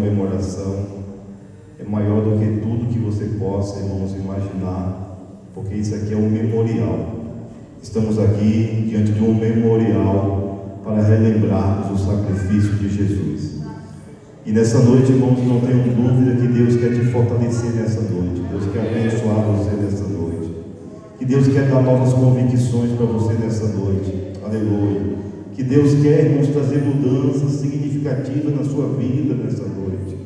comemoração é maior do que tudo que você possa, irmãos, imaginar, porque isso aqui é um memorial. Estamos aqui diante de um memorial para relembrarmos o sacrifício de Jesus. E nessa noite, irmãos, não tenham dúvida que Deus quer te fortalecer nessa noite. Deus quer abençoar você nessa noite. Que Deus quer dar novas convicções para você nessa noite. Aleluia. Que Deus quer, irmãos, trazer mudanças significativas na sua vida nessa noite.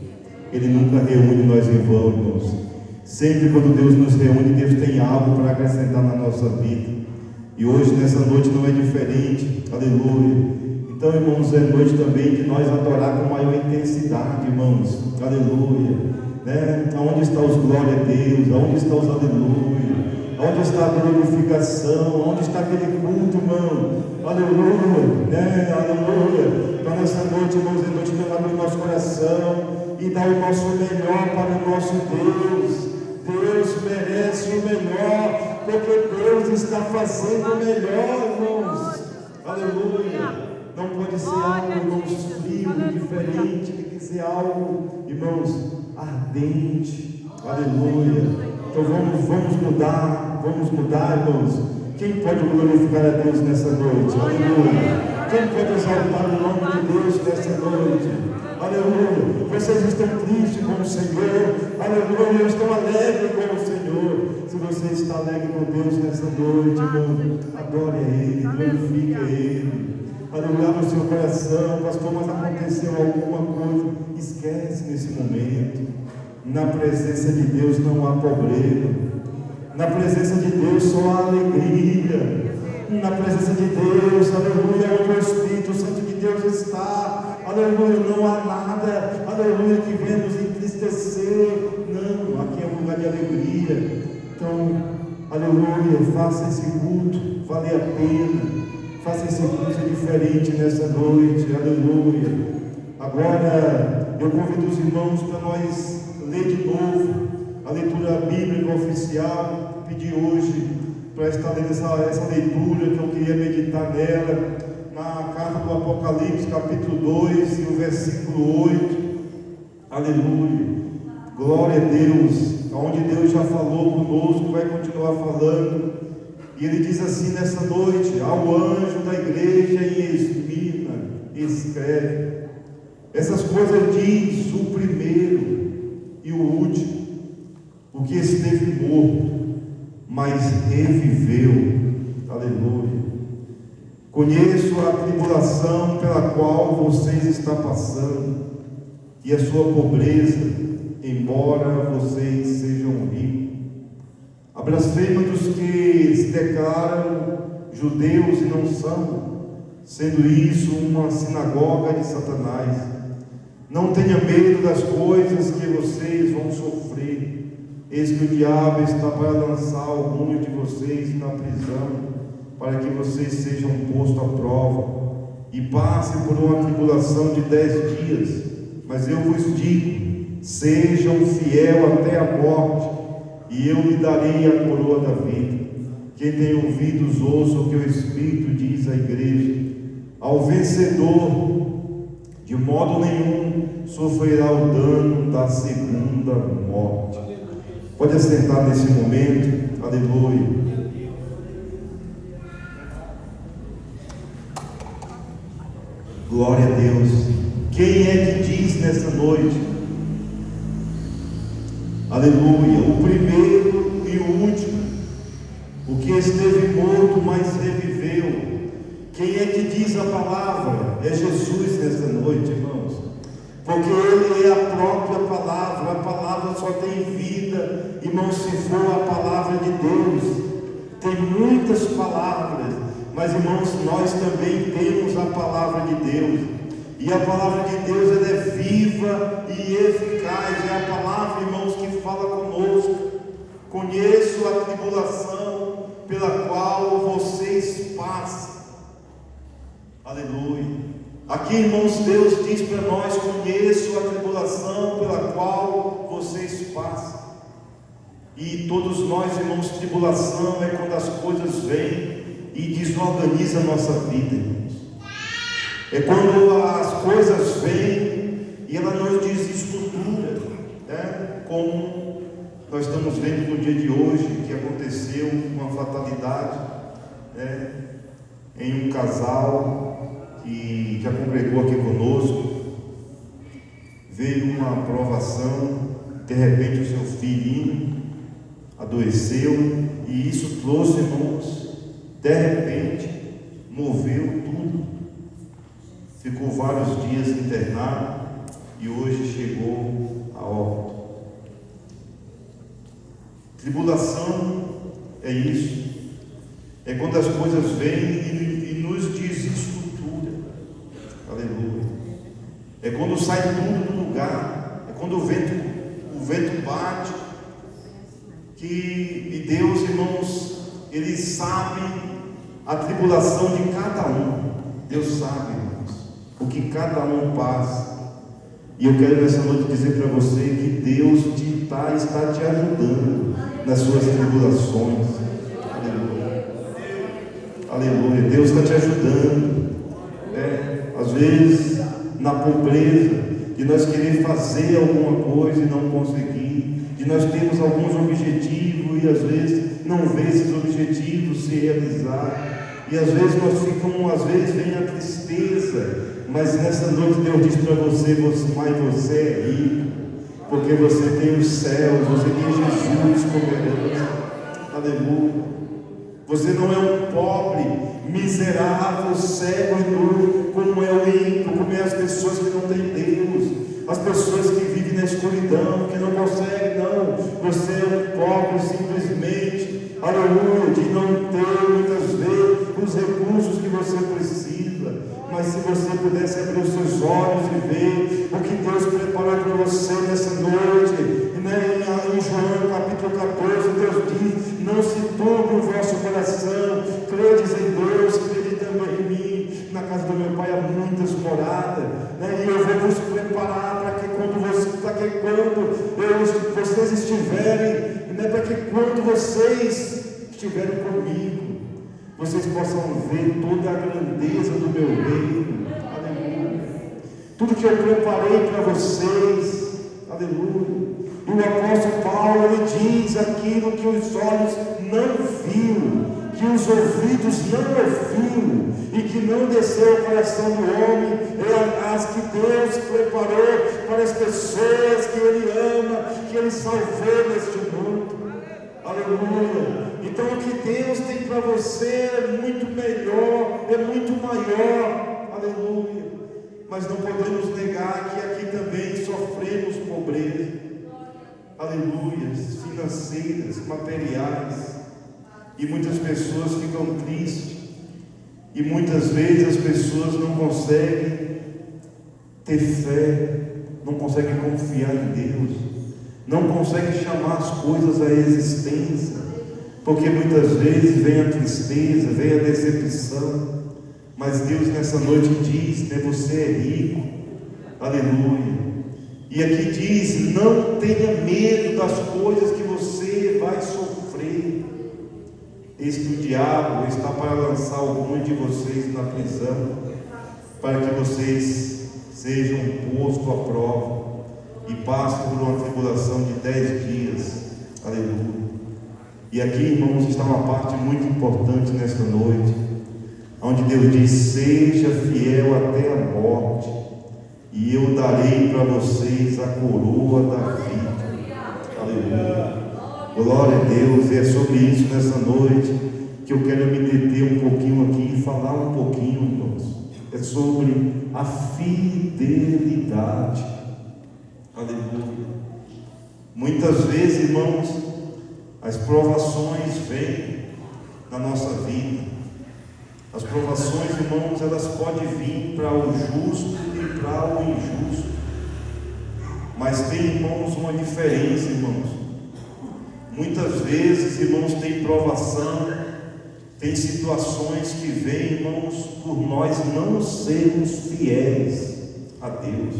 Ele nunca reúne nós em vão, irmãos. Sempre quando Deus nos reúne, Deus tem algo para acrescentar na nossa vida. E hoje, nessa noite, não é diferente. Aleluia. Então, irmãos, é noite também de nós adorar com maior intensidade, irmãos. Aleluia. Né? Aonde está os glória a Deus? Aonde está os aleluia? Onde está a glorificação? Onde está aquele culto, irmão? Aleluia, né? Aleluia. Então nessa noite, irmãos, é noite de abrir nosso coração e dar o nosso melhor para o nosso Deus. Deus merece o melhor, porque Deus está fazendo o melhor, irmãos. Aleluia. Não pode ser algo, irmãos, frio, diferente, tem que ser algo, irmãos, ardente. Aleluia. Então vamos mudar, irmãos. Quem pode glorificar a Deus nessa noite? Aleluia. Quem pode exaltar o nome de Deus nessa noite? Aleluia. Vocês estão tristes com o Senhor. Aleluia. Estão alegres com o Senhor. Se você está alegre com Deus nessa noite, irmão, adore a Ele, glorifique a Ele. Aleluia, no seu coração, pastor, mas aconteceu alguma coisa. Esquece nesse momento. Na presença de Deus não há problema. Na presença de Deus só há alegria. Na presença de Deus, aleluia, onde o Espírito Santo de Deus está, aleluia, não há nada, aleluia, que venha nos entristecer. Não, aqui é um lugar de alegria. Então, aleluia, faça esse culto valer a pena. Faça esse culto diferente nessa noite, aleluia. Agora, eu convido os irmãos para nós ler de novo a leitura bíblica oficial. Pedi hoje para estar lendo essa leitura que eu queria meditar nela, na carta do Apocalipse, capítulo 2, e o versículo 8. Aleluia, glória a Deus, onde Deus já falou conosco, vai continuar falando. E ele diz assim nessa noite: ao anjo da igreja em Esmirna, escreve: essas coisas diz o primeiro e o último, o que esteve morto, mas reviveu. Aleluia. Conheço a tribulação pela qual vocês estão passando, e a sua pobreza, embora vocês sejam ricos. A blasfêmia dos que se declaram judeus e não são, sendo isso uma sinagoga de Satanás. Não tenha medo das coisas que vocês vão sofrer. Eis que o diabo está para lançar alguns de vocês na prisão, para que vocês sejam postos à prova e passem por uma tribulação de 10 dias. Mas eu vos digo: sejam fiel até a morte, e eu lhe darei a coroa da vida. Quem tem ouvidos, ouça o que o Espírito diz à igreja. Ao vencedor, de modo nenhum sofrerá o dano da segunda morte. Pode assentar nesse momento. Aleluia. Glória a Deus. Quem é que diz nessa noite? Aleluia. O primeiro e o último, o que esteve morto, mas reviveu. Quem é que diz a palavra? É Jesus nessa noite, irmãos. Porque Ele é a própria palavra. A palavra só tem vida, irmãos, se for a palavra de Deus. Tem muitas palavras, mas, irmãos, nós também temos a palavra de Deus. E a palavra de Deus, ela é viva e eficaz. É a palavra, irmãos, que fala conosco. Conheço a tribulação pela qual vocês passam. Aleluia. Aqui, irmãos, Deus diz para nós: conheço a tribulação pela qual vocês passam. E todos nós, irmãos, tribulação é quando as coisas vêm e desorganiza a nossa vida, irmãos. É quando as coisas vêm e ela nos diz: isto como nós estamos vendo no dia de hoje, que aconteceu uma fatalidade, em um casal que já congregou aqui conosco. Veio uma aprovação, de repente o seu filhinho adoeceu, e isso trouxe, irmãos, de repente, moveu tudo. Ficou vários dias internado e hoje chegou a óbito. Tribulação é isso, é quando as coisas vêm e nos desestrutura. Aleluia. É quando sai tudo do lugar, é quando o vento bate, e Deus, irmãos, Ele sabe a tribulação de cada um. Deus sabe, irmãos, o que cada um passa. E eu quero nessa noite dizer para você que Deus está te ajudando nas suas tribulações. Aleluia. Aleluia. Deus está te ajudando. Às vezes, na pobreza, de nós querer fazer alguma coisa e não conseguir, de nós termos alguns objetivos e às vezes não ver esses objetivos se realizar, e às vezes às vezes vem a tristeza, mas nessa noite Deus diz para você, mas você é rico, porque você tem os céus, você tem Jesus como herança. Aleluia. Você não é um pobre, miserável, cego e nu, como é o ímpio, como é as pessoas que não têm Deus, as pessoas que vivem na escuridão, que não conseguem, não. Você é um pobre simplesmente, aleluia, de não ter muitas vezes os recursos que você precisa. Mas se você pudesse abrir os seus olhos e ver o que Deus preparou para você nessa noite, em João capítulo 14, Deus diz: não se turbe o vosso coração, credes em Deus, crede também em mim. Na casa do meu Pai há muitas moradas, e eu vou vos preparar para que quando vocês estiverem, para que quando vocês estiverem comigo, vocês possam ver toda a grandeza do meu reino. Aleluia. Tudo que eu preparei para vocês. Aleluia. E o apóstolo Paulo, ele diz aquilo que os olhos não viram, que os ouvidos não ouviram, e que não desceu ao coração do homem, é as que Deus preparou para as pessoas que Ele ama, que Ele salvou neste mundo. Aleluia. Então o que Deus tem para você é muito melhor, é muito maior. Aleluia. Mas não podemos negar que aqui também sofremos pobreza. Aleluia. Financeiras, materiais. E muitas pessoas ficam tristes. E muitas vezes as pessoas não conseguem ter fé, não conseguem confiar em Deus, não conseguem chamar as coisas à existência, porque muitas vezes vem a tristeza, vem a decepção. Mas Deus nessa noite diz, você é rico. Aleluia. E aqui diz: não tenha medo das coisas que você vai sofrer. Eis que o diabo está para lançar alguns de vocês na prisão, para que vocês sejam postos à prova e passem por uma tribulação de 10 dias. Aleluia. E aqui, irmãos, está uma parte muito importante nesta noite, onde Deus diz: seja fiel até a morte, e eu darei para vocês a coroa da vida. Aleluia. Glória a Deus. E é sobre isso nessa noite que eu quero me deter um pouquinho aqui e falar um pouquinho, irmãos. É sobre a fidelidade. Aleluia. Muitas vezes, irmãos, as provações vêm na nossa vida. As provações, irmãos, elas podem vir para o justo e para o injusto. Mas tem, irmãos, uma diferença, irmãos. Muitas vezes, irmãos, tem provação, tem situações que vêm, irmãos, por nós não sermos fiéis a Deus.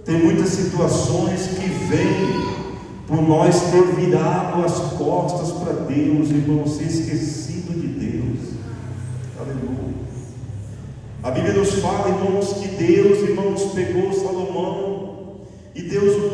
Tem muitas situações que vêm por nós ter virado as costas para Deus, irmãos, ser esquecido de Deus. Aleluia. A Bíblia nos fala, irmãos, que Deus, irmãos, pegou Salomão e Deus o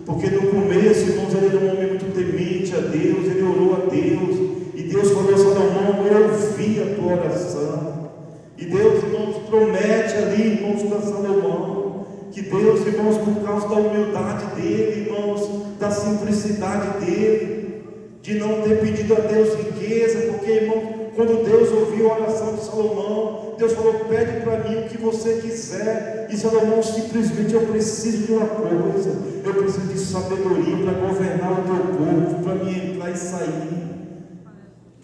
Porque no começo, irmãos, ele era um homem muito temente a Deus, ele orou a Deus, e Deus falou a Salomão: eu ouvi a tua oração. E Deus, irmãos, promete ali, irmãos, para Salomão, que Deus, irmãos, por causa da humildade dele, irmãos, da simplicidade dele, de não ter pedido a Deus riqueza, porque, irmão, quando Deus ouviu a oração de Salomão, Deus falou: pede para mim o que você quiser. E Salomão simplesmente: eu preciso de uma coisa, eu preciso de sabedoria para governar o teu povo, para me entrar e sair.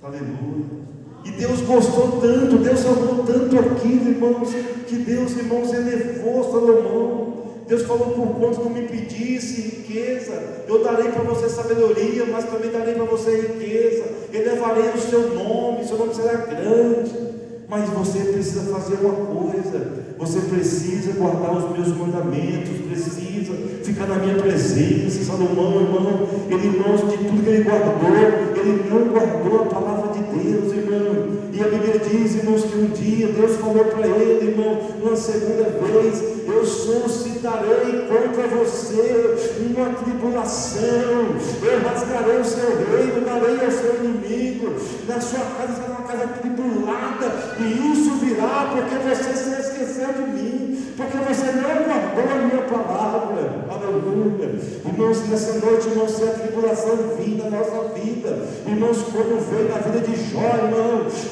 Aleluia. E Deus gostou tanto, Deus amou tanto aquilo, irmãos, que Deus, irmãos, elevou Salomão. Deus falou: por quanto não me pedisse riqueza, eu darei para você sabedoria, mas também darei para você riqueza, elevarei o seu nome será grande. Mas você precisa fazer uma coisa: você precisa guardar os meus mandamentos, precisa ficar na minha presença. Salomão, irmão, ele, irmãos, de tudo que ele guardou, ele não guardou a palavra de Deus, irmão. E a Bíblia diz, irmãos, que um dia Deus falou para ele, irmão, uma segunda vez: eu suscitarei contra você uma tribulação, eu rasgarei o seu reino, darei ao seu inimigo, na sua casa será uma casa tribulada, e isso virá porque você se esqueceu de mim, porque você não guardou a minha palavra. Aleluia. Irmãos, nessa noite, irmãos, se a tribulação vir na nossa vida, irmãos, como veio na vida de Jó,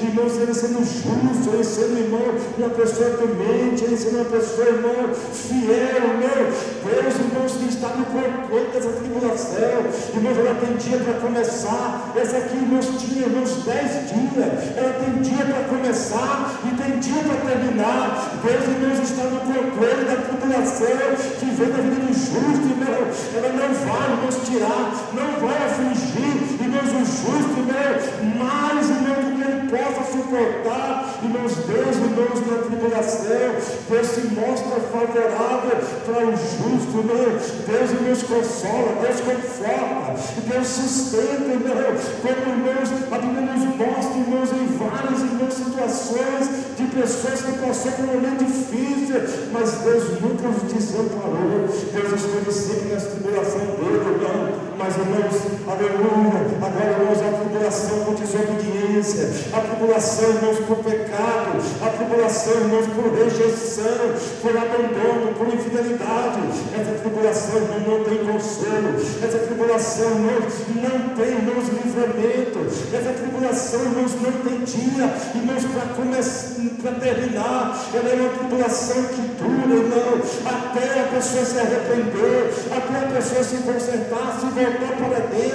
irmãos, ele sendo justo, ele sendo, irmão, uma pessoa temente, ele sendo uma pessoa, irmão, fiel, Deus, irmãos, que está no controle dessa tribulação. Irmãos, ela tem dia para começar, essa aqui, irmãos, tinha, irmãos, 10 dias, ela tem dia para começar e tem dia para terminar. Deus, irmãos, está no controle da tribulação que vem na vida do justo, irmão. Ela não vai, irmãos, tirar, não vai afligir, irmãos, o justo, irmão, mais, irmão, do que ele possa suportar. Irmãos, Deus, irmãos, na tribulação, Deus se mostra favorável para o justo, irmão. Deus, irmãos, consola, Deus conforta, Deus sustenta, irmão. Como, irmãos, a Bíblia nos mostra, irmãos, em várias, irmãos, situações de pessoas que passaram por um momento difícil, mas Deus nunca os desamparou. Deus esteve sempre na tribulação dele, irmão. Mas, irmãos, aleluia, agora, irmãos, a tribulação por desobediência, a tribulação, irmãos, por pecado, a tribulação, irmãos, por rejeição, por abandono, por infidelidade. Essa tribulação, irmão, não tem consolo. Essa tribulação, irmãos, não tem, irmãos, livramento. Essa tribulação, irmãos, não tem dia, irmãos, para terminar. Ela é uma tribulação que dura, irmão, até a pessoa se arrepender, até a pessoa se consertar, se voltar para Deus.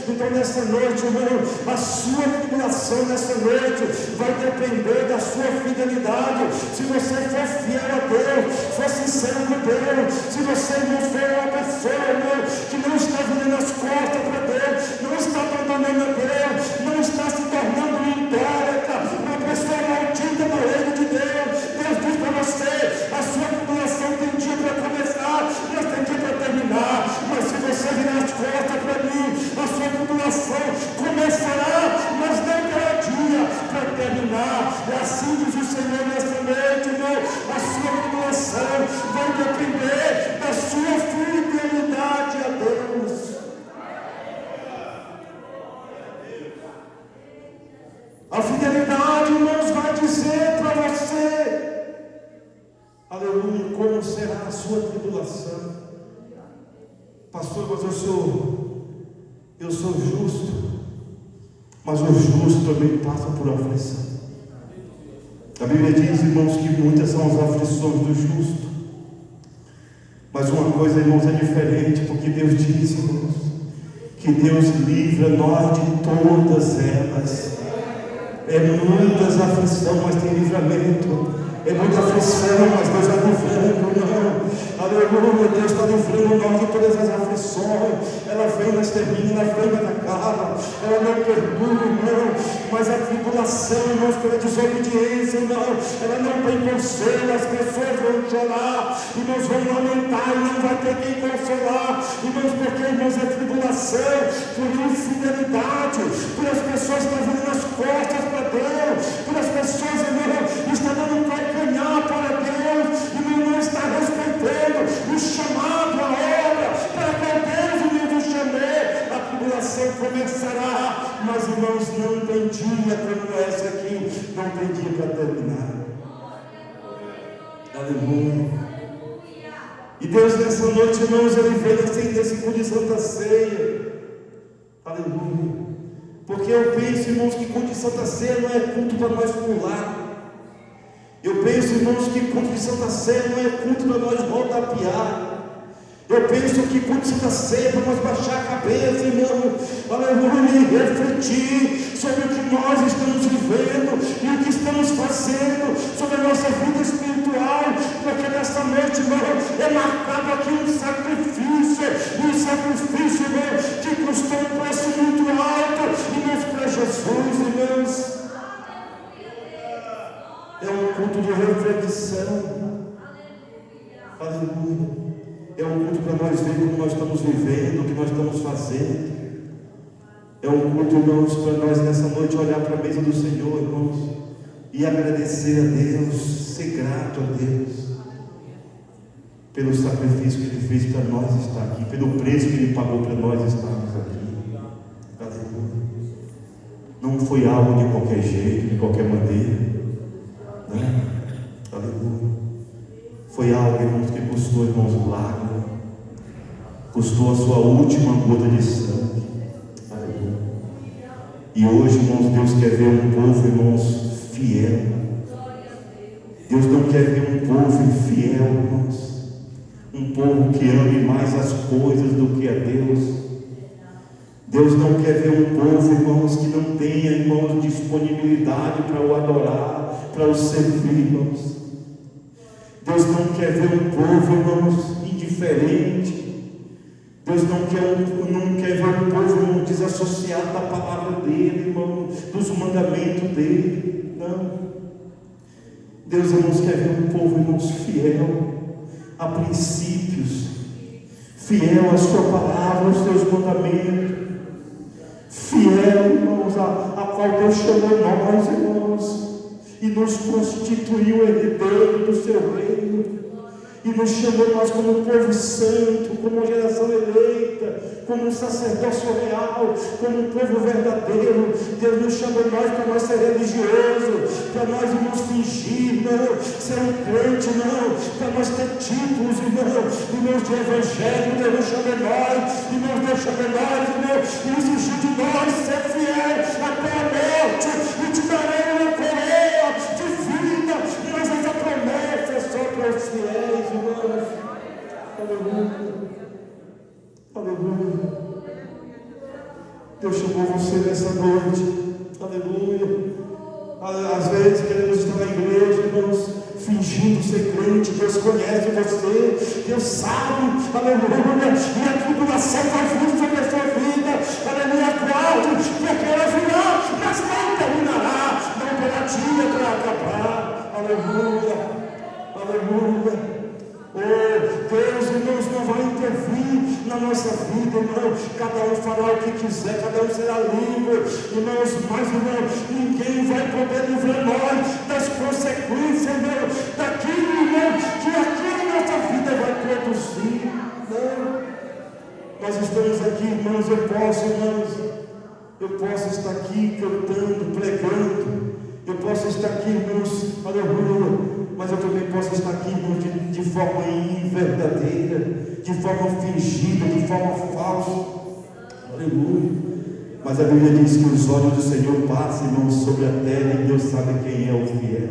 Então, nessa noite, irmão, a sua tribulação nessa noite vai depender da sua fidelidade. Se você for fiel a Deus, for sincero com Deus, se você não for uma pessoa, irmão, que não está virando as costas para Deus, não está abandonando a Deus, não está se tornando um idólatra, uma pessoa maldita no reino de Deus, Deus diz para você: a sua tribulação tem dia para começar, mas tem dia para terminar. Mas se você virar as costas para mim, a sua tribulação começará, mas não terá dia para terminar. E assim diz o Senhor nesta noite, irmão: a sua tribulação vai depender da sua fidelidade a Deus. A fidelidade, irmãos, vai dizer para você, aleluia, como será a sua tribulação. Pastor, mas eu sou justo, mas o justo também passa por aflição. A Bíblia diz, irmãos, que muitas são as aflições do justo, mas uma coisa, irmãos, é diferente, porque Deus diz, irmãos, que Deus livra nós de todas elas. É muitas aflições, mas tem livramento. É muita aflição, mas Deus está livrando, irmão. Aleluia, Deus está livrando nós de todas as aflições. Ela vem, mas termina, ela vem, mas acaba. Ela não perdura, irmão. Mas a tribulação, irmãos, pela desobediência, irmão, ela não tem consolo. As pessoas vão chorar, irmãos, vão lamentar e não vai ter quem consolar. Irmãos, porque, irmãos, a tribulação por infidelidade, por as pessoas que estão vindo nas costas para Deus, por as pessoas, irmão, que estão dando calcanhar para Deus, e não está respeitando o chamado, a obra, para qual Deus Aleluia. E Deus, nessa noite, irmãos, Ele veio nesse culto de Santa Ceia. Aleluia. Porque eu penso, irmãos, que culto de Santa Ceia não é culto para nós pular. Eu penso, irmãos, que culto de Santa Ceia não é culto para nós rodapiar. Eu penso que culto de Santa Ceia é para nós baixar a cabeça, irmão, aleluia, e refletir sobre o que nós estamos vivendo e o que estamos fazendo, sobre a nossa vida espiritual, porque nessa noite, irmão, é marcado aqui um sacrifício, irmão, que custou um preço muito alto, irmãos, para Jesus, irmãos. É um culto de reflexão. Aleluia. É um culto para nós ver como nós estamos vivendo, o que nós estamos fazendo. É um culto, irmãos, para nós nessa noite olhar para a mesa do Senhor, irmãos, e agradecer a Deus, ser grato a Deus pelo sacrifício que Ele fez para nós estar aqui, pelo preço que Ele pagou para nós estarmos aqui. Aleluia. Não foi algo de qualquer jeito, de qualquer maneira. Não. Aleluia. Foi algo, irmãos, que custou, irmãos, lágrimas, custou a sua última gota de sangue. Aleluia. E hoje, irmãos, Deus quer ver um povo, irmãos, fiel. Deus não quer ver um povo infiel, irmãos. Um povo que ame mais as coisas do que a Deus. Deus não quer ver um povo, irmãos, que não tenha, irmãos, disponibilidade para o adorar, para o servir, irmãos. Deus não quer ver um povo, irmãos, indiferente. Deus não quer ver um povo, irmão, desassociado da palavra dele, irmão, dos mandamentos dele. Não. Deus, irmãos, quer ver um povo, irmãos, fiel a princípios, fiel à sua palavra, aos seus mandamentos, fiel, irmãos, a qual Deus chamou nós, irmãos, e nos constituiu herdeiro do seu reino, e nos chamou nós como povo santo, como geração eleita, como um sacerdócio real, como um povo verdadeiro. Deus nos chamou nós para nós ser religioso, para nós não fingir, não, ser um crente, não, para nós ter títulos, irmãos de evangelho. Deus nos chamou nós, irmãos, Deus chamou nós, irmãos, e exigiu de nós ser fiel até a morte, e te darei uma coroa de vida. Mas essa promessa é só para os fiéis, irmãos. Aleluia. Aleluia. Deus chamou você nessa noite. Aleluia. Às vezes queremos estar na igreja, irmãos, fingindo ser crente. Deus conhece você, Deus sabe, aleluia, e a tribulação vai vir sobre a sua vida, aleluia. Aguarde, porque ela virá, mas não terminará, não terá dia para acabar. Aleluia. Aleluia. Oh, Deus, irmãos, não vai intervir na nossa vida, irmão. Cada um fará o que quiser, cada um será livre, irmãos. Mas, irmão, ninguém vai poder livrar nós das consequências, irmão, daquilo, irmão, que aqui a nossa vida vai produzir. Não. Nós estamos aqui, irmãos. Eu posso estar aqui cantando, pregando. Eu posso estar aqui, irmãos, aleluia. Mas eu também posso estar aqui, irmãos, de forma inverdadeira, de forma fingida, de forma falsa. Aleluia. Mas a Bíblia diz que os olhos do Senhor passam, irmãos, sobre a terra, e Deus sabe quem é o fiel.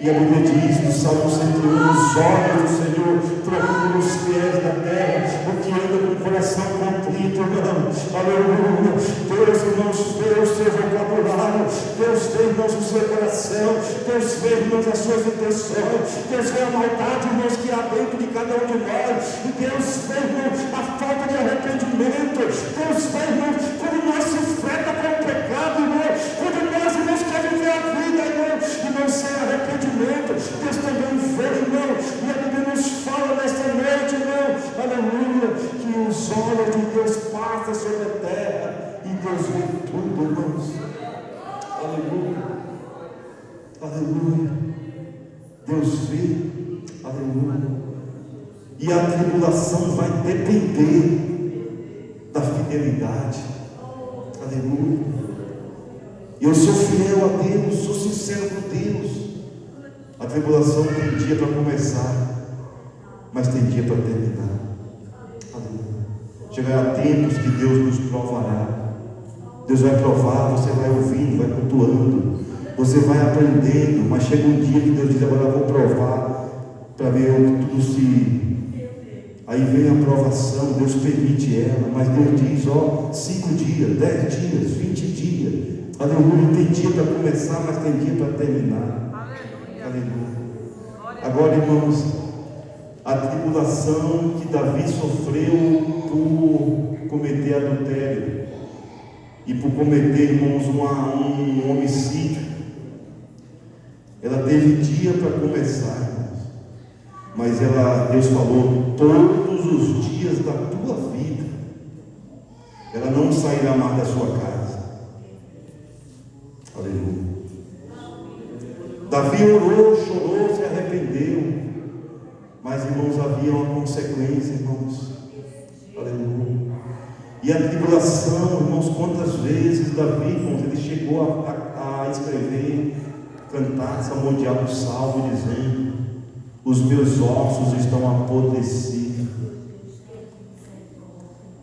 E a Bíblia diz no Salmo 101, os olhos do Senhor procuram os fiéis da terra, o que anda com o coração contrito, irmão. Aleluia. Deus, irmãos, vê o seu vocabulário, Deus vê, irmãos, o seu coração, Deus vê, irmãos, as suas intenções, Deus vê a maldade, irmãos, que há dentro de cada um de nós, e Deus vê, irmãos, a falta de arrependimento, Deus vê, irmãos, quando nós se enfrenta com o pecado, irmãos, quando nós, irmãos, queremos viver a vida, irmãos, e não sem arrependimento. Deus também vê, irmão, e a Bíblia nos fala nesta noite, irmão, aleluia, que os olhos de Deus passam sobre a terra e Deus vê tudo, irmãos. Aleluia, aleluia. Deus vê, aleluia. E a tribulação vai depender da fidelidade. Aleluia. Eu sou fiel a Deus, sou sincero com Deus. A tribulação tem dia para começar, mas tem dia para terminar. Chegará tempos que Deus nos provará. Deus vai provar, você vai ouvindo, vai cultuando, você vai aprendendo, mas chega um dia que Deus diz: agora eu vou provar, para ver onde tudo se... Aí vem a provação, Deus permite ela, mas Deus diz: 5 dias, 10 dias, 20 dias. Aleluia, tem dia para começar, mas tem dia para terminar. Aleluia. Agora, irmãos, a tribulação que Davi sofreu por cometer adultério e por cometer, irmãos, um homicídio, ela teve dia para começar, irmãos, mas Deus falou: todos os dias da tua vida ela não sairá mais da sua casa. Aleluia. Davi orou, chorou, se arrependeu, mas, irmãos, havia uma consequência, irmãos. Aleluia. E a tribulação, irmãos, quantas vezes Davi, irmãos, ele chegou a escrever, cantar, salmodiar o salmo, dizendo: os meus ossos estão apodrecidos.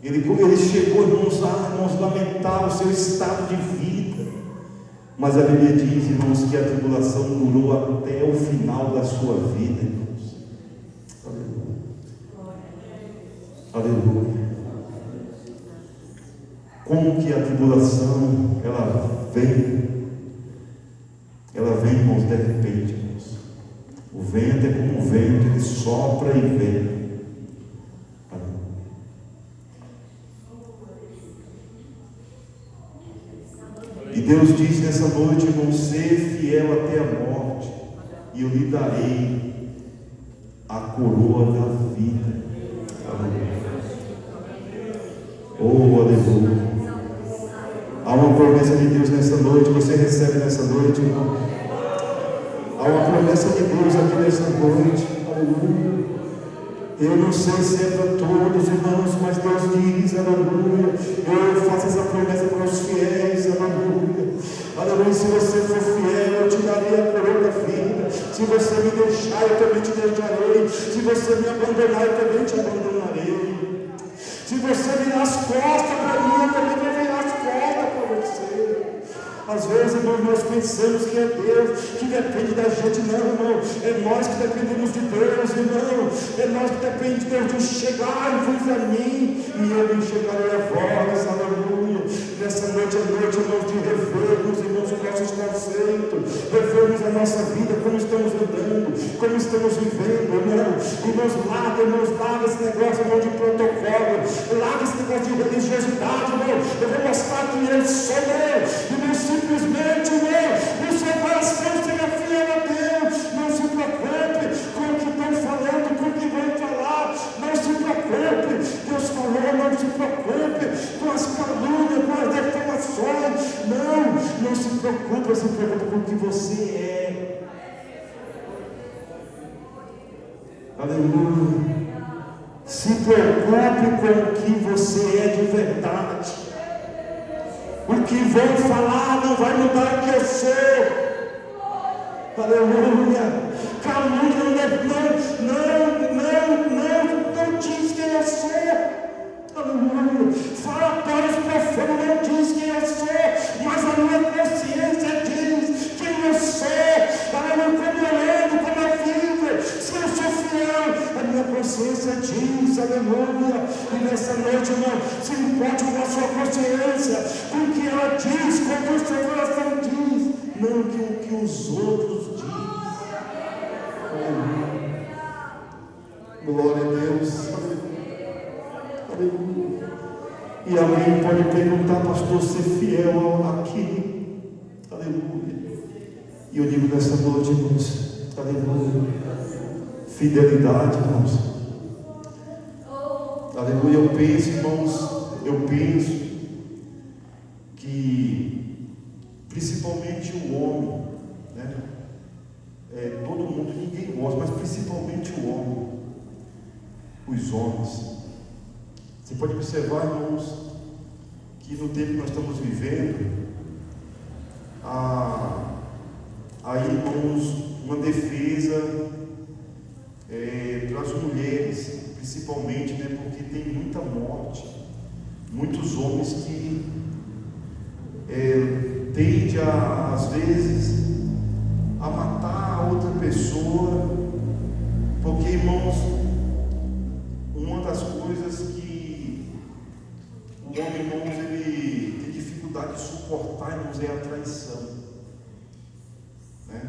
Ele chegou, irmãos, a lamentar o seu estado de vida. Mas a Bíblia diz, irmãos, que a tribulação durou até o final da sua vida, irmãos. Aleluia. Como que a tribulação, ela vem, irmãos, de repente, irmãos. O vento é como um vento, ele sopra e vem. E Deus diz nessa noite, irmão: ser fiel até a morte, e eu lhe darei a coroa da vida. Aleluia. Oh, aleluia. Há uma promessa de Deus nessa noite, você recebe nessa noite, irmão. Há uma promessa de Deus aqui nessa noite. Aleluia. Eu não sei se é para todos, irmãos, mas Deus diz: aleluia, eu faço essa promessa para os fiéis. Aleluia. Aleluia. Se você for fiel, eu te darei a coroa da vida. Se você me deixar, eu também te deixarei. Se você me abandonar, eu também te abandonarei. Se você virar as costas para mim, eu também vou virar as costas para você. Às vezes, irmão, nós pensamos que é Deus que depende da gente. Não, irmão, é nós que dependemos de Deus, irmão. É nós que dependemos de Deus. Diz: chegai-vos a mim e eu me chegarei a vós. Aleluia. Nessa noite é noite, irmãos, de revermos, irmãos, os nossos conceitos, revermos a nossa vida, como estamos andando, como estamos vivendo, irmão. Irmãos, larga esse negócio, irmão, de protocolo, larga esse negócio de religiosidade, irmão. Eu vou mostrar que ele sou eu, irmão. Simplesmente, irmão, o seu coração seja fiel a Deus. Não se preocupe com o que estão falando, com o que vão falar. Não se preocupe, Deus falou, não se preocupe com as calúnias, com as declarações. Não se preocupe, se preocupe com o que você é. Aleluia. Se preocupe com o que você é de verdade. O que vão falar não vai mudar o que eu sou. Aleluia. Calúnia não diz quem eu sou. Aleluia. Falatórios profanos não diz quem eu sou, mas a minha consciência diz quem eu sou. Aleluia. Como eu ando, como eu vivo, se eu sou fiel, a minha consciência diz. Aleluia. E nessa noite, irmão, se importe com a sua consciência, com o que ela diz, com o que o seu coração diz, não com o que os outros dizem. Aleluia. Glória a Deus. Aleluia. E alguém pode perguntar: pastor, ser fiel aqui. Aleluia. E eu digo nessa noite, irmãos, aleluia, fidelidade, irmãos. Aleluia. Eu penso, irmãos, que principalmente o homem, né? Todo mundo, ninguém gosta, mas principalmente o homem, os homens. Você pode observar, irmãos, que no tempo que nós estamos vivendo, há, irmãos, uma defesa para as mulheres, principalmente, né, porque tem muita morte, muitos homens que tendem às vezes a matar a outra pessoa, porque, irmãos, uma das coisas que o homem, irmãos, ele tem dificuldade de suportar, irmãos, é a traição, né?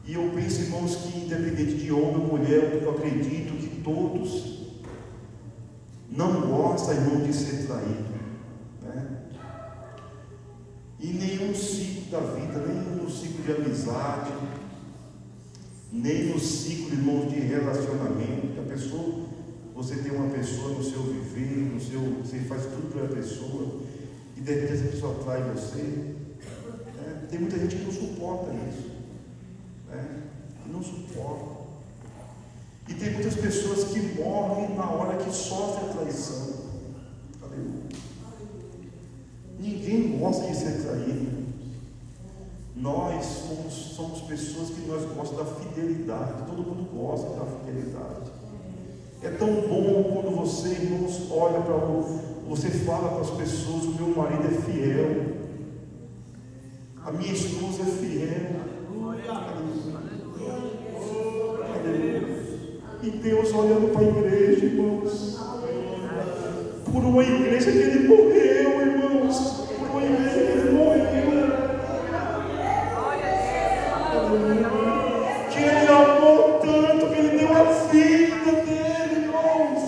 E eu penso, irmãos, que independente de homem ou mulher, eu acredito que todos não gostam, irmão, de ser traído, né? E nenhum ciclo da vida, nem no ciclo de amizade, nem no ciclo, irmãos, de relacionamento, que a pessoa, você tem uma pessoa no seu viver, você faz tudo pela pessoa, e de repente essa pessoa trai você, né? Tem muita gente que não suporta isso, né? Que não suporta. E tem muitas pessoas que morrem na hora que sofrem a traição. Aleluia. Ninguém gosta de ser traído. Nós somos pessoas que nós gostamos da fidelidade. Todo mundo gosta da fidelidade. É tão bom quando você, irmãos, olha para você fala para as pessoas: o meu marido é fiel, a minha esposa é fiel. E Deus olhando para a igreja, irmãos, por uma igreja que Ele morreu, irmãos, por uma igreja que Ele morreu, que Ele amou tanto, que Ele deu a vida dele, irmãos.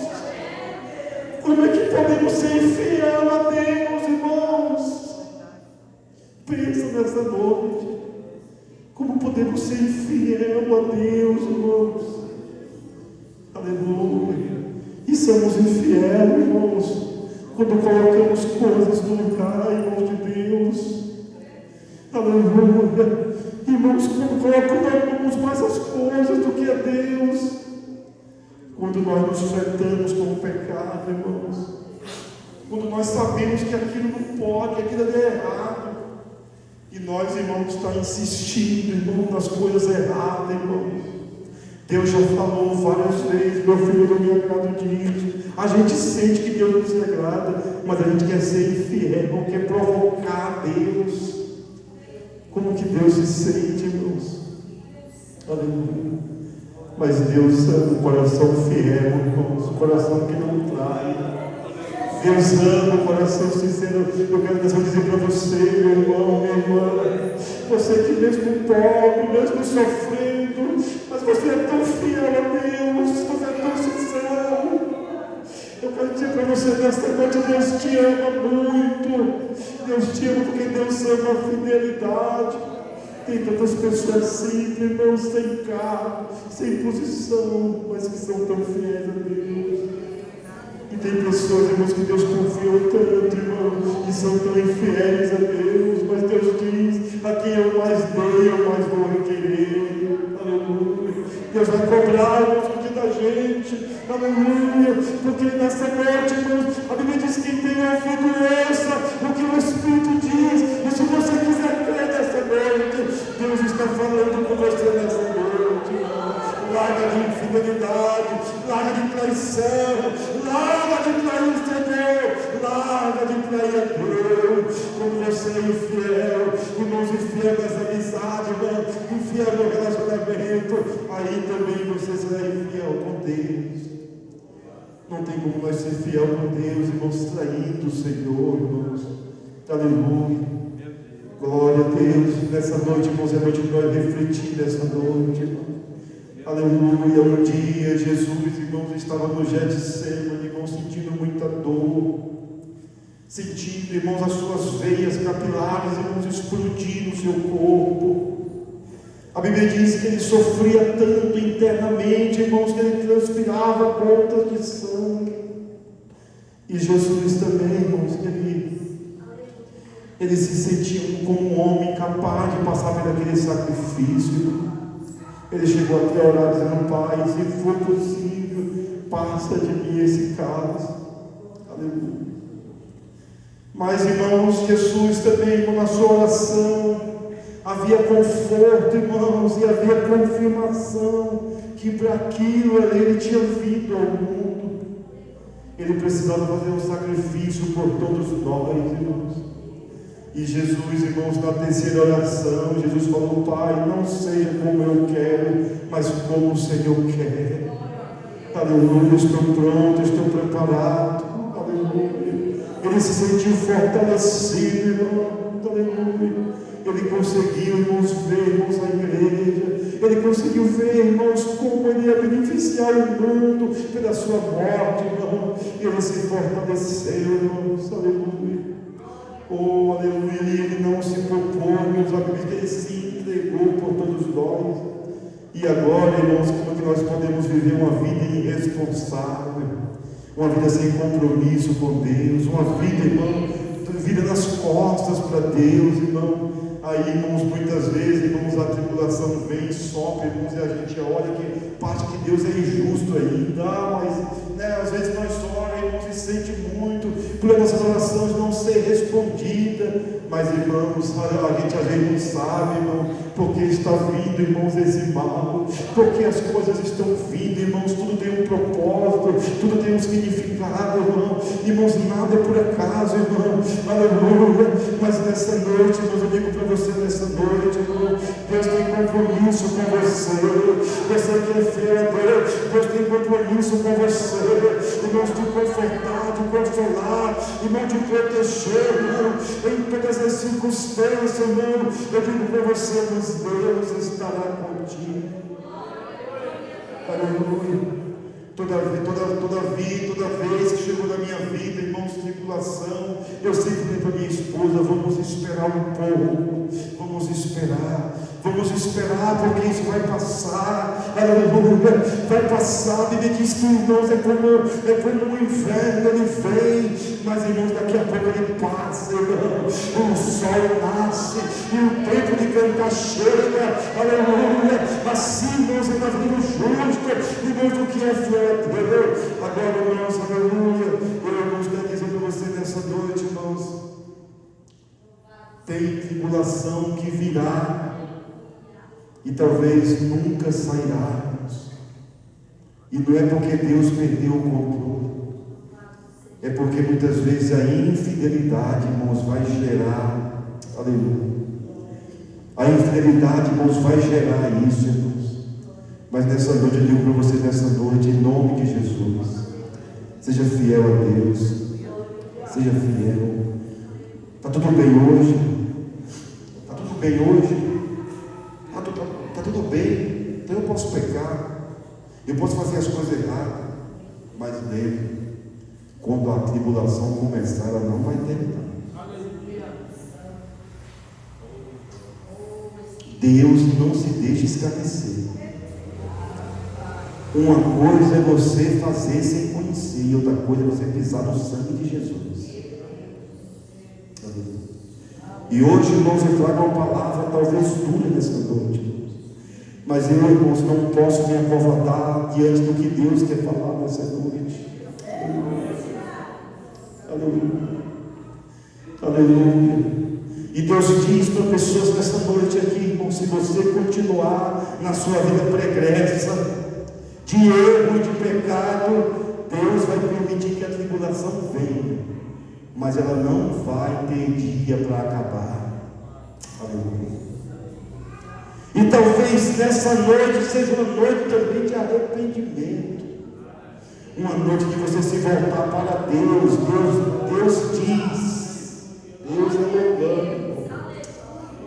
Como é que podemos ser fiel a Deus, irmãos? Pensa nessa noite, como podemos ser fiel a Deus, irmãos? Aleluia. E somos infiéis, irmãos, quando colocamos coisas no lugar, irmãos, de Deus. Aleluia. Irmãos, quando colocamos mais as coisas do que a Deus, quando nós nos fretamos com o pecado, irmãos, quando nós sabemos que aquilo não pode, que aquilo é errado, e nós, irmãos, estamos insistindo, irmãos, nas coisas erradas, irmãos. Deus já falou várias vezes: meu filho, não me agrada disso. A gente sente que Deus não se agrada, mas a gente quer ser infiel, quer provocar a Deus. Como que Deus se sente, irmãos? Aleluia. Mas Deus ama o coração fiel, irmãos, o coração que não trai. Deus ama o coração sincero. Eu quero dizer para você, meu irmão, minha irmã, você que mesmo pobre, mesmo sofrendo, mas você é tão fiel a Deus, você é tão sincero. Eu quero dizer para você nesta noite: Deus te ama muito. Deus te ama porque Deus ama a fidelidade. Tem tantas pessoas simples, irmãos, sem carro, sem posição, mas que são tão fiéis a Deus. E tem pessoas, irmãos, que Deus confiou tanto, irmãos, e são tão infiéis a Deus, mas Deus diz: a quem eu mais dei, eu mais vou requerer. Aleluia. Deus vai cobrar, irmãos, o dia da gente. Aleluia. Porque nessa noite, irmãos, a Bíblia diz: quem tem ouvido, ouça o que o Espírito diz. E se você quiser crer nessa noite, Deus está falando com você nessa noite, irmãos. Larga de infidelidade, larga de traição, larga de trair o Senhor, larga de trair a Deus. Quando você é infiel, irmãos, infiel nessa amizade, irmão, infiel no relacionamento, aí também você será infiel com Deus. Não tem como nós ser fiel com Deus, irmãos, traindo o Senhor, irmãos. Aleluia. Glória a Deus. Nessa noite, irmãos, é noite de nós refletir nessa noite, irmão. Aleluia. Um dia Jesus, irmãos, estava no Getsemane, irmãos, sentindo muita dor, sentindo, irmãos, as suas veias capilares, irmãos, explodir no seu corpo. A Bíblia diz que ele sofria tanto internamente, irmãos, que ele transpirava gotas de sangue. E Jesus também, irmãos, ele se sentia como um homem capaz de passar por aquele sacrifício. Ele chegou até a orar dizendo: Pai, se for possível, passa de mim esse cálice. Aleluia. Mas, irmãos, Jesus também, irmão, na sua oração, Havia conforto, irmãos, e havia confirmação que para aquilo ali ele tinha vindo ao mundo. Ele precisava fazer um sacrifício por todos nós, irmãos. E Jesus, irmãos, na terceira oração, Jesus falou: Pai, não seja como eu quero, mas como o Senhor quer. Aleluia, estou pronto, estou preparado. Aleluia. Ele se sentiu fortalecido, irmãos. Aleluia. Ele conseguiu, irmãos, ver, irmãos, a igreja. Ele conseguiu ver, irmãos, como ele ia beneficiar o mundo pela sua morte, irmãos. Ele se fortaleceu, irmãos. Aleluia. Oh, aleluia. E ele não se propôs, meus amigos, ele se entregou por todos nós. E agora, irmãos, como é que nós podemos viver uma vida irresponsável? Uma vida sem compromisso com Deus. Uma vida, irmão, vida nas costas para Deus, irmão. Aí, irmãos, muitas vezes, irmãos, a tribulação vem, sopra, irmãos, e a gente olha que parte que Deus é injusto ainda, mas, né, às vezes nós oramos, irmãos, e sente muito, por nossas orações não ser respondida, mas, irmãos, a gente às vezes não sabe, irmão, porque está vindo, irmãos, esse mal, porque as coisas estão vindo, irmãos, tudo tem um propósito, tudo tem um significado, irmão. Irmãos, nada é por acaso, irmão. Aleluia. Mas nessa noite, irmãos, eu digo para você, nessa noite, irmão, Deus tem compromisso com você. Você que é fiel a Deus, Deus tem compromisso com você. Irmãos, de confortar, de consolar, irmão, de proteger, irmão, em todas as circunstâncias, irmão. Eu digo para você, mas Deus estará contigo. Aleluia. Toda vez que chegou na minha vida, irmãos, tribulação, eu sempre falei para minha esposa: vamos esperar um pouco, vamos esperar, porque isso vai passar. Aleluia, vai passar. Ele diz que, irmãos, é como o inverno, ele vem, mas, irmãos, daqui a pouco ele passa, irmão. O sol nasce e o tempo de cantar chega. Aleluia. Assim, irmãos, é na vida justa, irmãos, do que é fiel a Deus. Agora, irmãos, aleluia, eu, irmãos, quero dizer para você nessa noite, irmãos, tem tribulação que virá e talvez nunca sairá, irmãos. E não é porque Deus perdeu o controle, é porque muitas vezes a infidelidade, irmãos, vai gerar, aleluia, a infidelidade, irmãos, vai gerar isso, irmãos. Mas nessa noite eu digo para você, nessa noite, em nome de Jesus, seja fiel a Deus, seja fiel. Está tudo bem hoje? Está tudo bem hoje? Está tudo bem? Então eu posso pecar, eu posso fazer as coisas erradas, mas lembre, quando a tribulação começar, ela não vai terminar. Deus não se deixa escarnecer. Uma coisa é você fazer sem conhecer, e outra coisa é você pisar no sangue de Jesus. E hoje, irmãos, eu trago uma palavra talvez dura nessa noite, mas eu, irmãos, não posso me acovardar diante do que Deus quer falar nessa noite. Aleluia. Aleluia. E Deus diz para pessoas nessa noite aqui, irmão, se você continuar na sua vida pregressa, de erro, de pecado, Deus vai permitir que a tribulação venha, mas ela não vai ter dia para acabar. Aleluia. E talvez nessa noite seja uma noite também de arrependimento, uma noite de você se voltar para Deus. Deus diz, Deus é longânimo.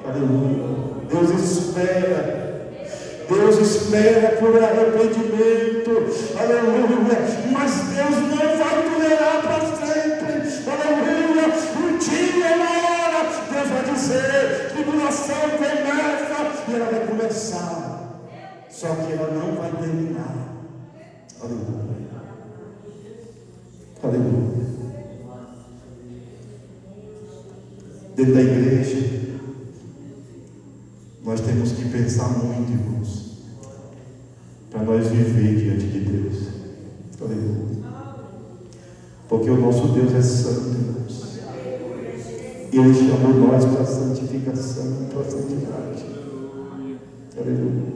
Aleluia. Deus espera por arrependimento. Aleluia. Mas Deus não vai tolerar para sempre. Aleluia. Um dia, uma hora, Deus vai dizer: tribulação começa, e ela vai começar, só que ela não vai terminar. Aleluia. Aleluia. Dentro da igreja, nós temos que pensar muito, irmãos, para nós viver diante de Deus. Aleluia. Porque o nosso Deus é santo, irmãos. Ele chamou nós para a santificação, para a santidade. Aleluia.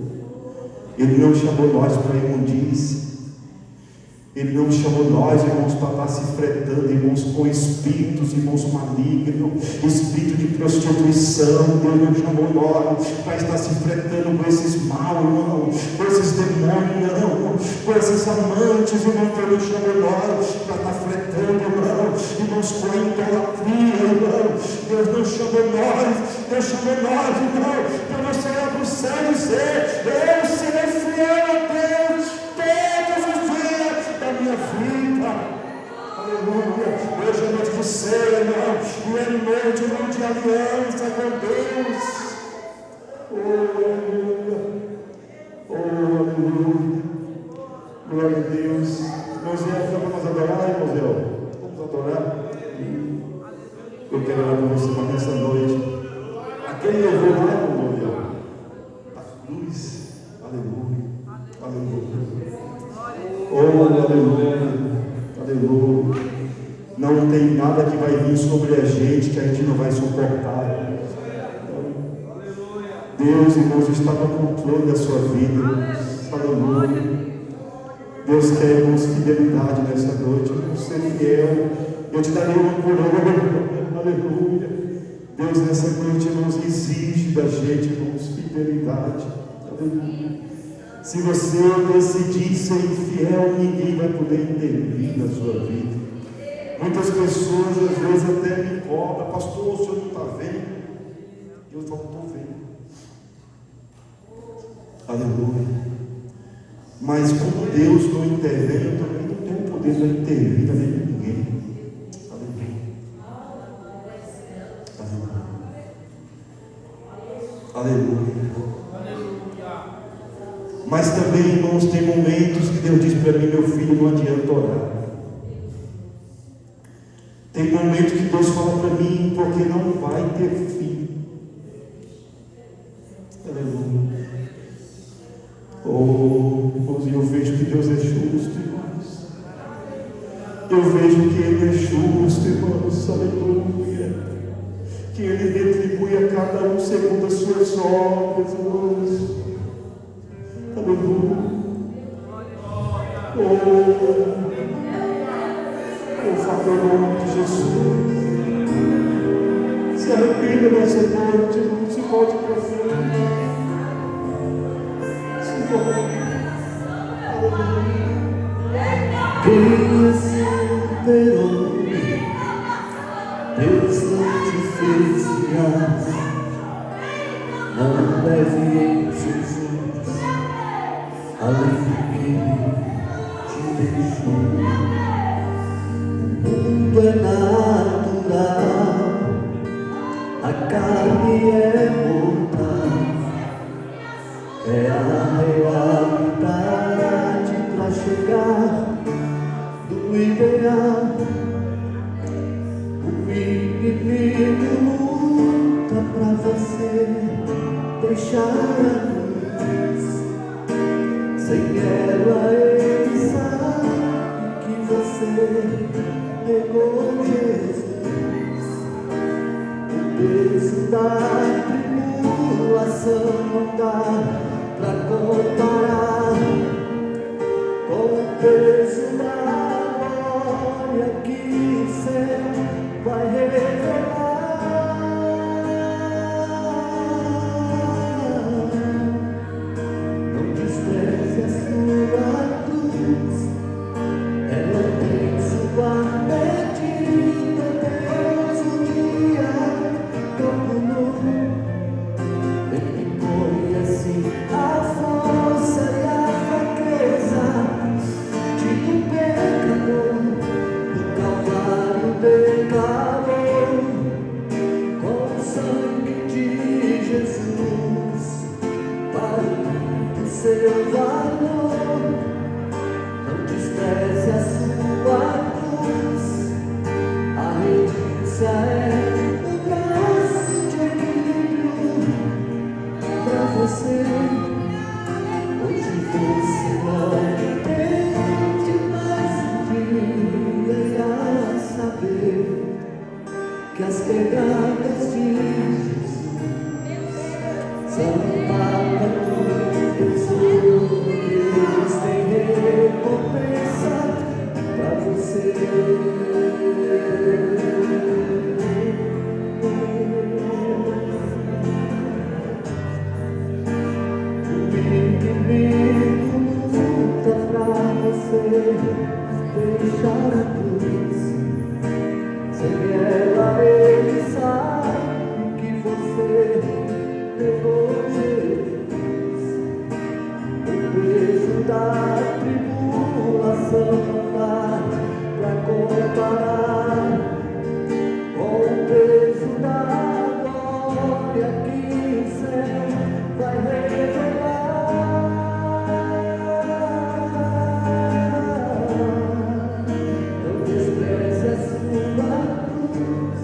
Ele não chamou nós para a imundície. Ele não chamou nós, irmãos, para estar se fretando, irmãos, com espíritos, irmãos, malignos, espírito de prostituição. Deus não chamou nós para estar se fretando com esses mal, irmão, com esses demônios, não, com esses amantes, irmão. Deus não chamou nós para estar fretando, irmãos, com a idolatria, irmão. Deus não chamou nós, Deus chamou nós, irmão, para nós chegar para o céu e dizer: eu serei fiel a Deus todos os dias da minha vida. Aleluia. Hoje é noite de ceia, irmão, e é noite, irmão, de aliança com Deus. Oh, aleluia. Oh, aleluia. Glória a Deus. Irmãozinho, vamos adorar, irmãozinho. Vamos adorar. Eu quero orar com você para nessa noite. Aquele louvor lá, irmãozinho. A cruz. Aleluia. Aleluia. Oh, aleluia. Aleluia. Não tem nada que vai vir sobre a gente que a gente não vai suportar. Deus, irmãos, está no controle da sua vida, irmãos. Aleluia. Deus quer, irmãos, fidelidade nessa noite. Irmãos, ser fiel. Eu te darei uma coroa. Aleluia. Deus, nessa noite, irmãos, exige da gente, irmãos, fidelidade. Aleluia. Se você decidir ser infiel, ninguém vai poder intervir na sua vida. Muitas pessoas, às vezes, até me cobram: pastor, o senhor não está vendo? Eu só não estou vendo. Aleluia. Mas como Deus não intervém, eu também não tenho poder para intervir na vida de ninguém. Aleluia. Aleluia. Mas também, irmãos, tem momentos que Deus diz para mim: meu filho, não adianta orar. Tem momentos que Deus fala para mim: porque não vai ter filho. Aleluia. Oh, irmãos, eu vejo que Deus é justo, irmãos. Eu vejo que Ele é justo, irmãos. Aleluia. Que Ele retribui a cada um segundo as suas obras, irmãos. Aleluia. Fala o nome de Jesus. Se arrependa nessa noite, irmão. Se volte para frente. Se volte. Aleluia. Quem superou, Deus não te fez graça. Não leve em Jesus além do que Ele te deixou. O mundo é natural, a carne é mortal, é a realidade para chegar no ideal. O inimigo luta pra você deixar a luz. Sem ela ele sabe que você negou Jesus. O peso da tribulação não dá pra comparar com o peso da glória que o céu vai revelar. Não despreze a sua cruz, ela tem sua medida. Deus um dia procurou, Ele conhece a força e a fraqueza de um pecador. No Calvário declarou, com o sangue de Jesus, para o seu valor. Não despreze a sua cruz, a renúncia é um braço de equilíbrio pra você. Hoje você não entende, mas um dia irá saber que as pegadas deixar a cruz. Sem ela ele sabe que você levou Jesus. O peso da tribulação não dá pra comparar com o peso da glória que o céu vai revelar. Não despreze a sua cruz,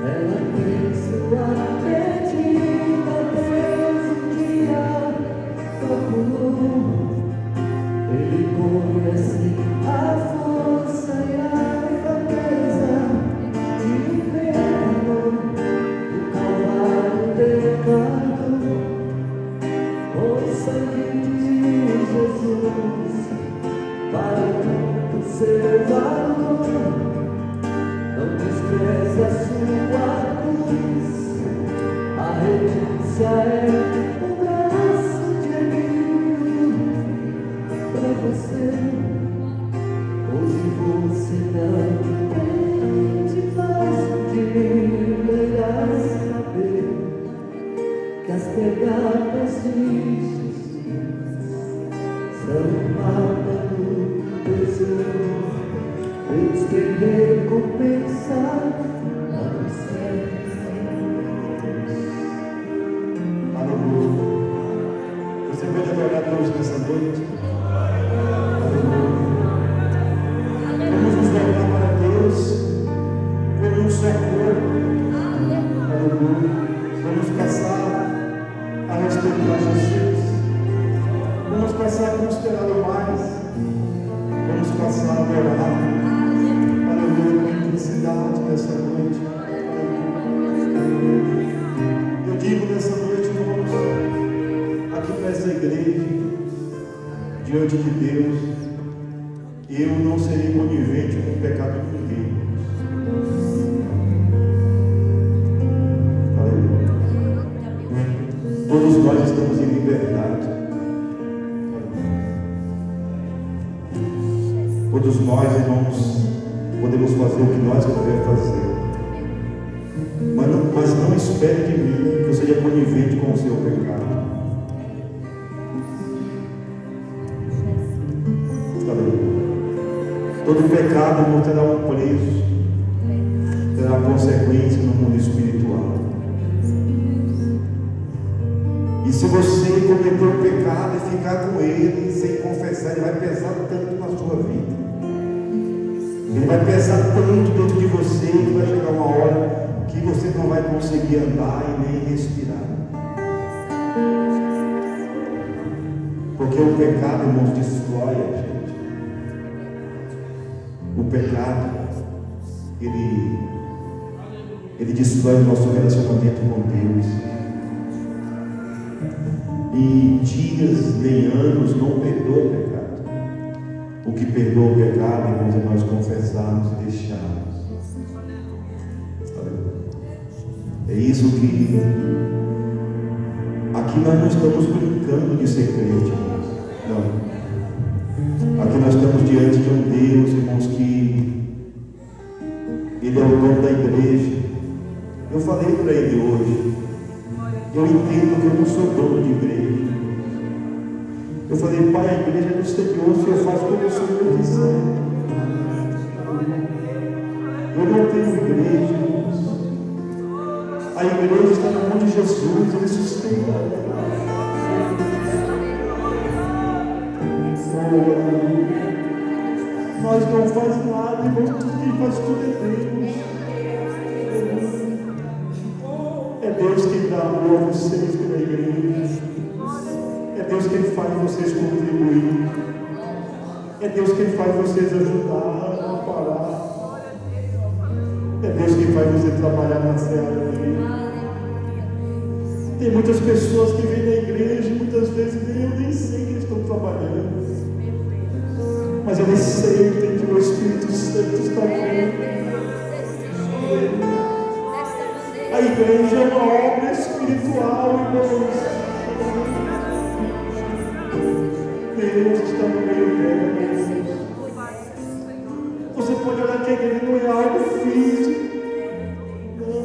ela tem sua medida. Deus um dia procurou, Ele conhece a força e a fraqueza e o perdão. O Calvário declarou o sangue de Jesus para todo seu valor. Não despreze a sua cruz, a renúncia é um braço de alívio para você. Hoje você não entende, mas um dia irá saber que as pegadas de Jesus são marca do tesouro. Deus tem recompensa lá no céu. Aleluia. Você pode adorar Deus nessa noite? Aleluia. Vamos nos voltar para Deus como um só corpo. Aleluia. Vamos passar a respeitar Jesus. Vamos passar a considerá-lo mais. Vamos passar a adorar. Aleluia, com intensidade nessa noite. Eu digo nessa noite, irmãos, aqui nessa igreja, diante de Deus, eu não serei conivente com o pecado de ninguém. Aleluia. Todos nós estamos em liberdade. Todos nós, irmãos, podemos fazer o que nós quisermos fazer. Mas não espere de mim que eu seja conivente com o seu pecado. Todo pecado não terá um preço, terá consequência no mundo espiritual. E se você cometer o pecado e ficar com ele sem confessar, ele vai pesar tanto na sua vida. Ele vai pesar tanto dentro de você que vai chegar uma hora que você não vai conseguir andar e nem respirar. Porque o pecado, irmãos, destrói a gente. O pecado, ele destrói o nosso relacionamento com Deus. E dias nem anos não perdoam o pecado. O que perdoa o pecado, irmãos, é nós confessarmos e deixarmos. É isso que aqui nós não estamos brincando de ser crente, irmãos. Não. Aqui nós estamos diante de um Deus, irmãos, que Ele é o dono da igreja. Eu falei para ele hoje, eu entendo que eu não sou dono de igreja. Eu falei, Pai, a igreja é do Senhor, o Senhor faz como o Senhor quiser. Eu não tenho igreja, irmãos. A igreja está na mão de Jesus, Ele sustenta. Nós não fazemos nada, irmãos, quem faz tudo é Deus. É Deus quem dá amor a vocês pela igreja. É Deus quem faz vocês contribuir. É Deus quem faz vocês ajudar, não parar. É Deus quem faz você trabalhar na seara dele. Tem muitas pessoas que vêm na igreja e muitas vezes eu nem sei que eles estão trabalhando. Mas eles sentem que o Espírito Santo está aqui. A igreja é uma obra espiritual, irmãos. Deus está no meio dela. Filho.